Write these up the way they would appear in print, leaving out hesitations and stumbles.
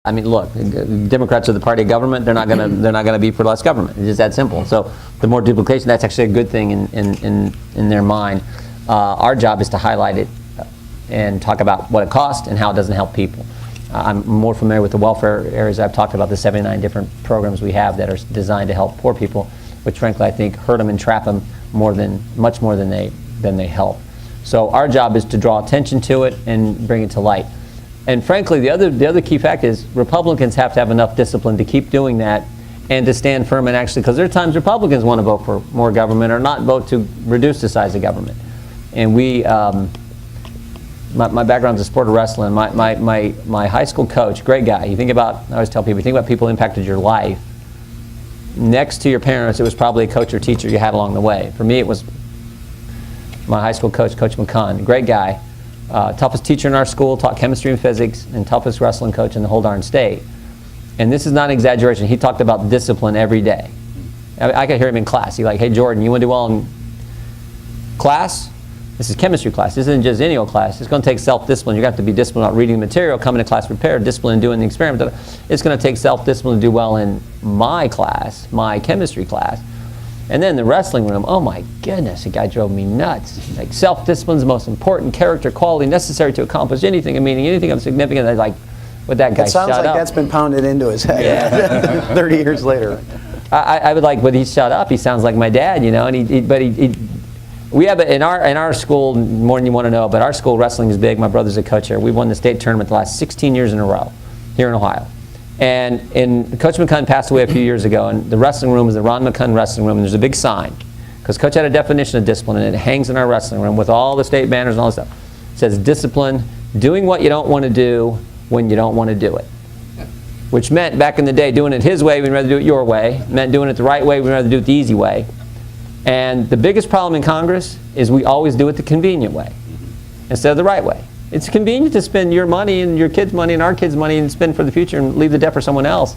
I mean, look, Democrats are the party of government. They're not gonna be for less government. It's just that simple. So the more duplication, that's actually a good thing in their mind. Our job is to highlight it and talk about what it costs and how it doesn't help people. I'm more familiar with the welfare areas. I've talked about the 79 different programs we have that are designed to help poor people, which frankly I think hurt them and trap them much more than they help. So our job is to draw attention to it and bring it to light. And frankly, the other key fact is Republicans have to have enough discipline to keep doing that and to stand firm and actually, because there are times Republicans want to vote for more government or not vote to reduce the size of government. And we, my background is a sport of wrestling. My high school coach, great guy. You think about, I always tell people, you think about people who impacted your life. Next to your parents, it was probably a coach or teacher you had along the way. For me, it was my high school coach, Coach McCunn, great guy. Toughest teacher in our school, taught chemistry and physics, and toughest wrestling coach in the whole darn state. And this is not an exaggeration. He talked about discipline every day. I could hear him in class. He's like, hey, Jordan, you want to do well in class? This is chemistry class. This isn't just any old class. It's going to take self-discipline. You're going to have to be disciplined about reading the material, coming to class prepared, disciplined doing the experiment. It's going to take self-discipline to do well in my class, my chemistry class. And then the wrestling room, oh my goodness, the guy drove me nuts. Like, self-discipline is the most important character quality necessary to accomplish anything, and meaning anything of significance. I was like, would that guy shut up? It sounds like that's been pounded into his head. Yeah. 30 years later. I would like, would he shut up? He sounds like my dad, you know. And we have in our school, more than you want to know, but our school wrestling is big. My brother's a coach here. We've won the state tournament the last 16 years in a row here in Ohio. And Coach McCunn passed away a few years ago, and the wrestling room is the Ron McCunn wrestling room, and there's a big sign, because Coach had a definition of discipline, and it hangs in our wrestling room with all the state banners and all this stuff. It says, discipline, doing what you don't want to do when you don't want to do it. Which meant, back in the day, doing it his way, we'd rather do it your way. It meant doing it the right way, we'd rather do it the easy way. And the biggest problem in Congress is we always do it the convenient way instead of the right way. It's convenient to spend your money and your kids' money and our kids' money and spend for the future and leave the debt for someone else.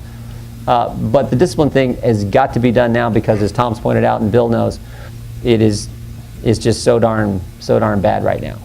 But the discipline thing has got to be done now because, as Tom's pointed out and Bill knows, it is just so darn bad right now.